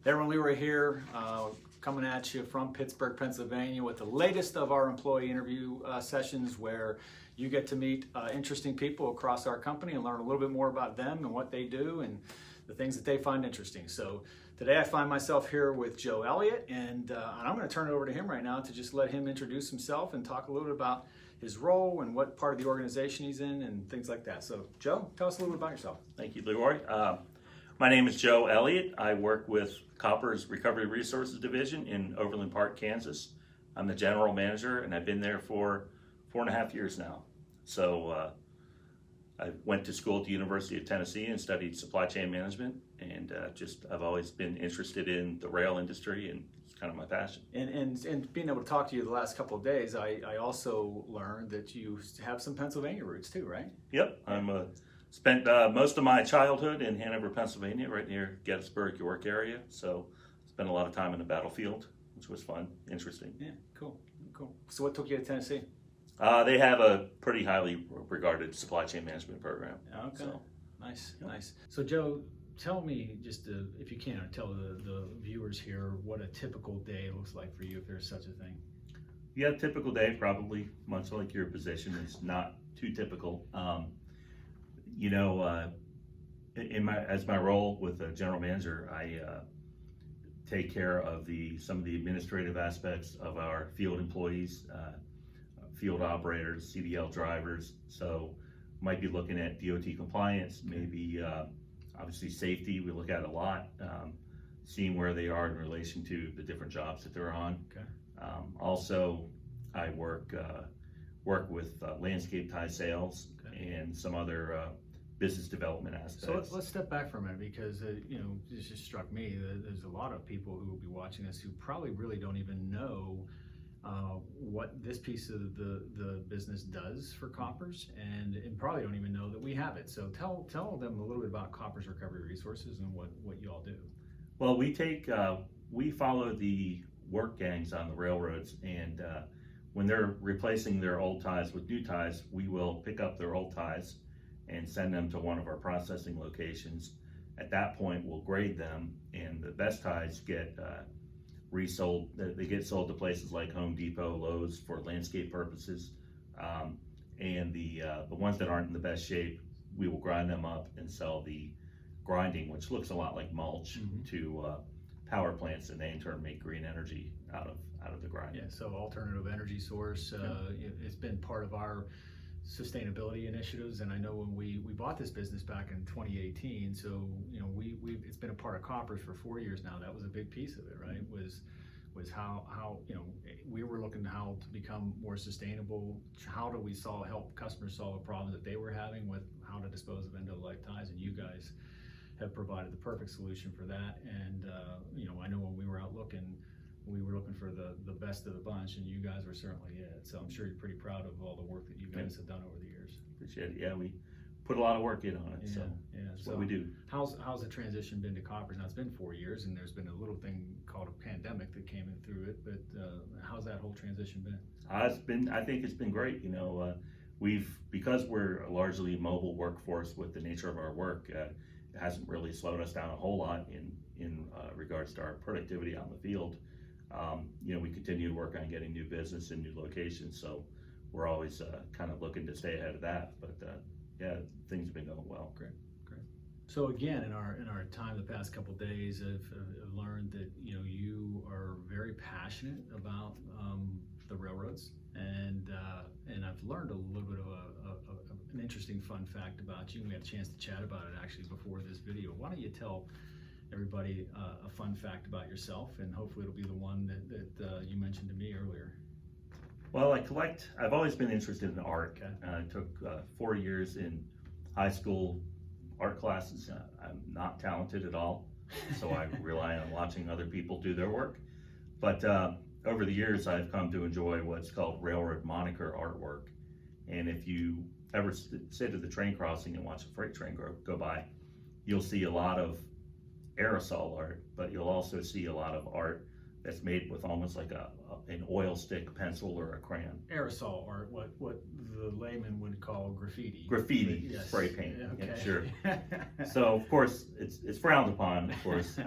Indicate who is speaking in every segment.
Speaker 1: Hey everyone, Leroy here, coming at you from Pittsburgh, Pennsylvania with the latest of our employee interview sessions where you get to meet interesting people across our company and learn a little bit more about them and what they do and the things that they find interesting. So today I find myself here with Joe Elliot, and I'm going to turn it over to him right now to just let him introduce himself and talk a little bit about his role and what part of the organization he's in and things like that. So Joe, tell us a little bit about yourself.
Speaker 2: Thank you, Leroy. My name is Joe Elliot. I work with Koppers Recovery Resources Division in Overland Park, Kansas. I'm the general manager, and I've been there for 4.5 years now. So I went to school at the University of Tennessee and studied supply chain management, and I've always been interested in the rail industry, and it's kind of my passion.
Speaker 1: And being able to talk to you the last couple of days, I also learned that you have some Pennsylvania roots too, right?
Speaker 2: Yep, I'm spent most of my childhood in Hanover, Pennsylvania, right near Gettysburg, York area. So spent a lot of time in the battlefield, which was fun, interesting.
Speaker 1: Yeah, cool. So what took you to Tennessee?
Speaker 2: They have a pretty highly regarded supply chain management program.
Speaker 1: Okay,
Speaker 2: So,
Speaker 1: nice. So Joe, tell me just if you can, tell the viewers here what a typical day looks like for you, if there's such a thing.
Speaker 2: yeah, typical day, probably much like your position, is not too typical. As my role with a general manager, I take care of some of the administrative aspects of our field employees, field operators, CDL drivers. So might be looking at DOT compliance, maybe obviously safety. We look at a lot, seeing where they are in relation to the different jobs that they're on.
Speaker 1: Okay.
Speaker 2: Also, I work with landscape tie sales and some other business development aspects.
Speaker 1: So let's step back for a minute, because it just struck me that there's a lot of people who will be watching this who probably really don't even know what this piece of the business does for Koppers, and probably don't even know that we have it. So tell them a little bit about Koppers Recovery Resources and what you all do.
Speaker 2: Well, we follow the work gangs on the railroads, and when they're replacing their old ties with new ties, we will pick up their old ties and send them to one of our processing locations. At that point, we'll grade them, and the best ties get resold. They get sold to places like Home Depot, Lowe's for landscape purposes, and the ones that aren't in the best shape, we will grind them up and sell the grinding, which looks a lot like mulch, to power plants, and they in turn make green energy out of the grind.
Speaker 1: Yeah, so alternative energy source. It's been part of our sustainability initiatives, and I know when we bought this business back in 2018, so it's been a part of Koppers for 4 years now. That was a big piece of it, right? Was how we were looking how to become more sustainable. How do we help customers solve a problem that they were having with how to dispose of end-of-life ties, and you guys have provided the perfect solution for that. And I know when we were out looking, we were looking for the best of the bunch, and you guys were certainly it. So I'm sure you're pretty proud of all the work that you guys have done over the years.
Speaker 2: Appreciate it. Yeah, we put a lot of work in on it. So that's what we do.
Speaker 1: How's the transition been to Koppers? Now it's been 4 years, and there's been a little thing called a pandemic that came in through it. But how's that whole transition been?
Speaker 2: I think it's been great. Because we're a largely mobile workforce with the nature of our work, it hasn't really slowed us down a whole lot in regards to our productivity on the field. We continue to work on getting new business and new locations, so we're always kind of looking to stay ahead of that. But things have been going well.
Speaker 1: Great. So again, in our time the past couple of days, I've learned that you are very passionate about the railroads, and I've learned a little bit of an interesting fun fact about you. We had a chance to chat about it actually before this video. Why don't you tell everybody a fun fact about yourself, and hopefully it'll be the one that you mentioned to me earlier.
Speaker 2: Well, I've always been interested in art. I took 4 years in high school art classes. I'm not talented at all, so I rely on watching other people do their work. But over the years, I've come to enjoy what's called railroad moniker artwork. And if you ever sit at the train crossing and watch a freight train go by, you'll see a lot of aerosol art, but you'll also see a lot of art that's made with almost like an oil stick pencil or a crayon.
Speaker 1: Aerosol art, what the layman would call graffiti.
Speaker 2: Graffiti,
Speaker 1: Yes.
Speaker 2: spray paint.
Speaker 1: Okay.
Speaker 2: Yeah, sure. So of course it's frowned upon, of course.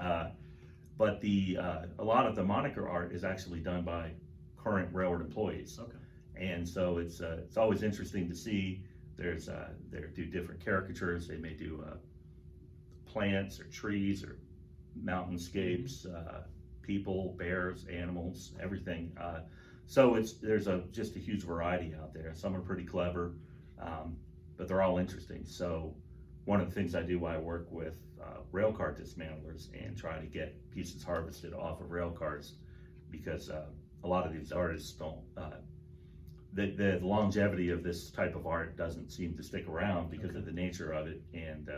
Speaker 2: but the a lot of the moniker art is actually done by current railroad employees.
Speaker 1: Okay.
Speaker 2: And so it's always interesting to see. They do different caricatures. They may do plants or trees or mountainscapes, people, bears, animals, everything. So there's just a huge variety out there. Some are pretty clever, but they're all interesting. So one of the things I do while I work with rail car dismantlers and try to get pieces harvested off of rail cars, because a lot of these artists don't, the longevity of this type of art doesn't seem to stick around because of the nature of it, and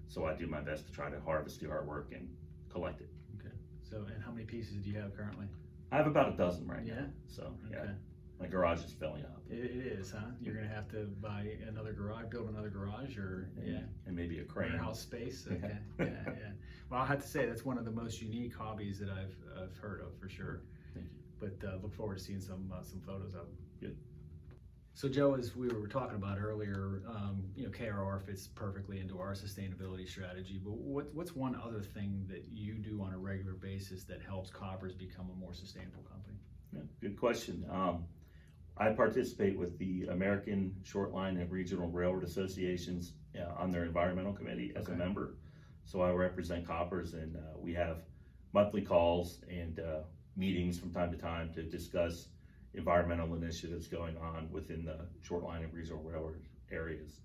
Speaker 2: so I do my best to try to harvest the artwork and collect it.
Speaker 1: Okay. So, and how many pieces do you have currently?
Speaker 2: I have about a dozen right now.
Speaker 1: Yeah?
Speaker 2: So,
Speaker 1: Okay.
Speaker 2: yeah, my garage is filling up.
Speaker 1: It is, huh? You're gonna have to buy another garage, build another garage, or, yeah?
Speaker 2: And maybe a crane.
Speaker 1: Warehouse space, okay, yeah. Well, I have to say, that's one of the most unique hobbies that I've heard of, for sure.
Speaker 2: Thank you.
Speaker 1: But look forward to seeing some photos of them.
Speaker 2: Good.
Speaker 1: So Joe, as we were talking about earlier, KRR fits perfectly into our sustainability strategy, but what's one other thing that you do on a regular basis that helps Koppers become a more sustainable company?
Speaker 2: Yeah, good question. I participate with the American Short Line and Regional Railroad Associations on their environmental committee as a member. So I represent Koppers, and we have monthly calls and meetings from time to time to discuss environmental initiatives going on within the short line and regional railroad areas.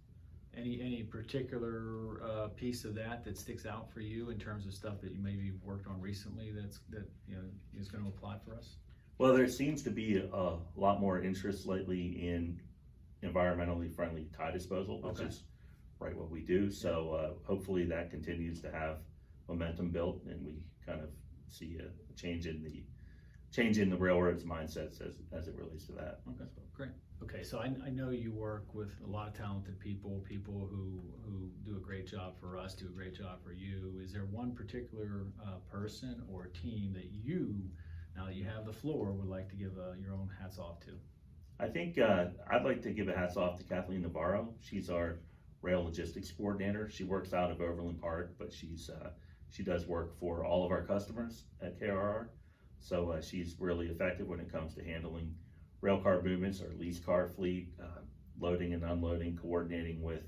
Speaker 1: Any particular piece of that sticks out for you in terms of stuff that you maybe worked on recently that is going to apply for us?
Speaker 2: Well, there seems to be a lot more interest lately in environmentally friendly tie disposal, which is right what we do. So hopefully that continues to have momentum built, and we kind of see a change in the railroad's mindsets as it relates to that.
Speaker 1: Okay, great. Okay, so I know you work with a lot of talented people who do a great job for us, do a great job for you. Is there one particular person or team that you, now that you have the floor, would like to give your own hats off to?
Speaker 2: I think I'd like to give a hats off to Kathleen Navarro. She's our rail logistics coordinator. She works out of Overland Park, but she does work for all of our customers at KRR. So she's really effective when it comes to handling rail car movements, our lease car fleet, loading and unloading, coordinating with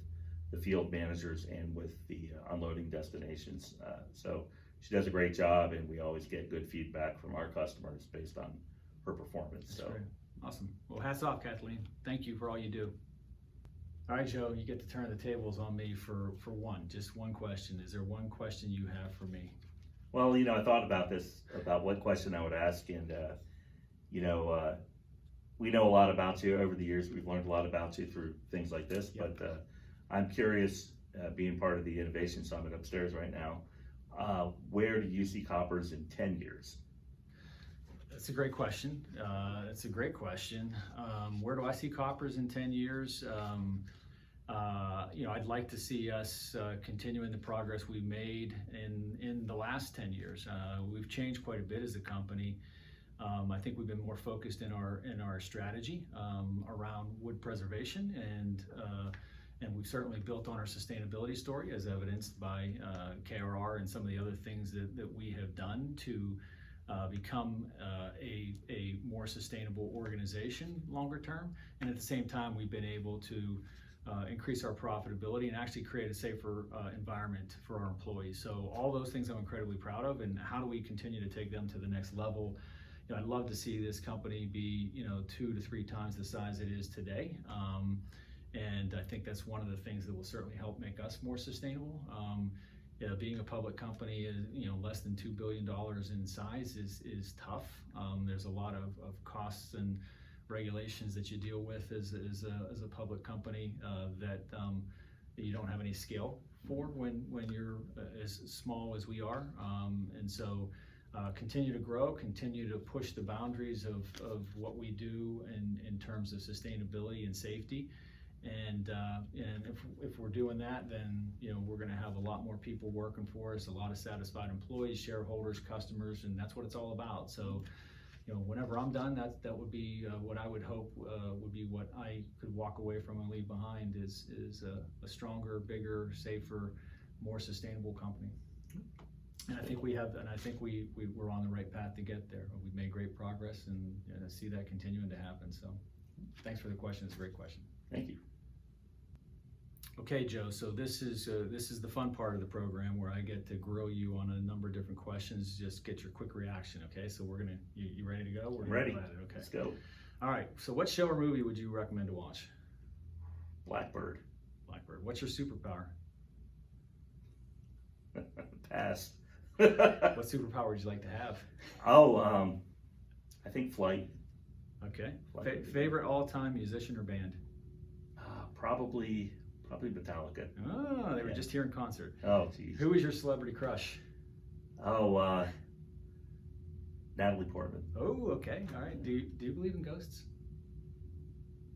Speaker 2: the field managers and with the unloading destinations. So she does a great job, and we always get good feedback from our customers based on her performance.
Speaker 1: That's
Speaker 2: so
Speaker 1: great. Awesome. Well, hats off, Kathleen. Thank you for all you do. All right, Joe, you get to turn the tables on me for just one question. Is there one question you have for me?
Speaker 2: Well, I thought about what question I would ask, and we know a lot about you over the years. We've learned a lot about you through things like this, but I'm curious, being part of the Innovation Summit upstairs right now, where do you see Koppers in 10 years?
Speaker 1: That's a great question. Where do I see Koppers in 10 years? I'd like to see us continuing the progress we've made in the last 10 years. We've changed quite a bit as a company. I think we've been more focused in our strategy around wood preservation, and we've certainly built on our sustainability story, as evidenced by KRR and some of the other things that we have done to become a more sustainable organization longer term. And at the same time, we've been able to increase our profitability and actually create a safer environment for our employees. So all those things I'm incredibly proud of, and how do we continue to take them to the next level? I'd love to see this company be 2 to 3 times the size it is today. And I think that's one of the things that will certainly help make us more sustainable. Being a public company, less than $2 billion in size is tough. There's a lot of costs and regulations that you deal with as a public company that you don't have any scale for when you're as small as we are. And so continue to grow, continue to push the boundaries of what we do in terms of sustainability and safety. And if we're doing that, then we're going to have a lot more people working for us, a lot of satisfied employees, shareholders, customers, and that's what it's all about. So, whenever I'm done, that would be what I would hope would be what I could walk away from and leave behind is a stronger, bigger, safer, more sustainable company. And I think we're on the right path to get there. We've made great progress and see that continuing to happen. So thanks for the question. It's a great question.
Speaker 2: Thank you.
Speaker 1: Okay, Joe, so this is the fun part of the program where I get to grill you on a number of different questions, just get your quick reaction, okay? So you ready to go? We're
Speaker 2: Ready.
Speaker 1: Go at it, okay.
Speaker 2: Let's go.
Speaker 1: All right, so what show or movie would you recommend to watch?
Speaker 2: Blackbird.
Speaker 1: Blackbird. What's your superpower?
Speaker 2: Pass.
Speaker 1: What superpower would you like to have?
Speaker 2: Oh, I think flight.
Speaker 1: Okay.
Speaker 2: Flight.
Speaker 1: Favorite all-time musician or band?
Speaker 2: Probably Metallica.
Speaker 1: Oh, they were
Speaker 2: Yeah.
Speaker 1: just here in concert.
Speaker 2: Oh, geez.
Speaker 1: Who is your celebrity crush?
Speaker 2: Oh, Natalie Portman.
Speaker 1: Oh, okay. All right. Do you believe in ghosts?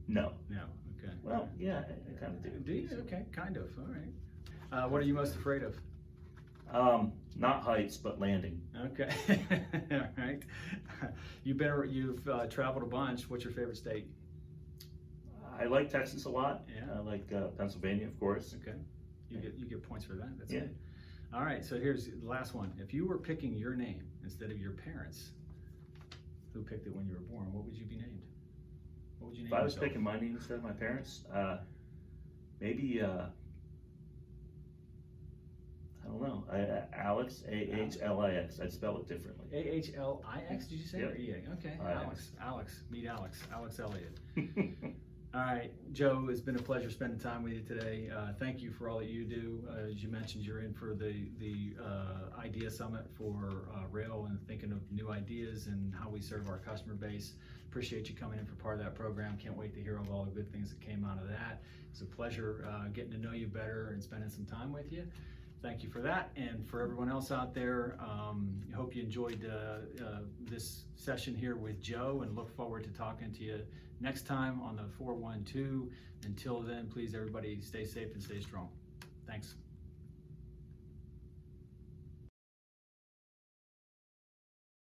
Speaker 2: No.
Speaker 1: No. Okay.
Speaker 2: Well, yeah, I kind of do.
Speaker 1: Do you? Okay, kind of. All right. What are you most afraid of?
Speaker 2: Not heights, but landing.
Speaker 1: Okay. All right. You've traveled a bunch. What's your favorite state?
Speaker 2: I like Texas a lot.
Speaker 1: Yeah.
Speaker 2: I like Pennsylvania, of course.
Speaker 1: Okay. You get points for that. That's
Speaker 2: Yeah.
Speaker 1: good. All right. So here's the last one. If you were picking your name instead of your parents, who picked it when you were born, what would you be named? What would you name
Speaker 2: If I was
Speaker 1: yourself?
Speaker 2: picking my name instead of my parents, maybe I don't know. Alex, A-H-L-I-X. I'd spell it differently.
Speaker 1: A-H-L-I-X, did you say?
Speaker 2: Yep.
Speaker 1: Or E-A? Okay,
Speaker 2: I-X.
Speaker 1: Alex, meet Alex Elliot. All right, Joe, it's been a pleasure spending time with you today. Thank you for all that you do. As you mentioned, you're in for the Idea Summit for rail and thinking of new ideas and how we serve our customer base. Appreciate you coming in for part of that program. Can't wait to hear of all the good things that came out of that. It's a pleasure getting to know you better and spending some time with you. Thank you for that. And for everyone else out there, I hope you enjoyed this session here with Joe and look forward to talking to you next time on the 412. Until then, please everybody stay safe and stay strong. Thanks.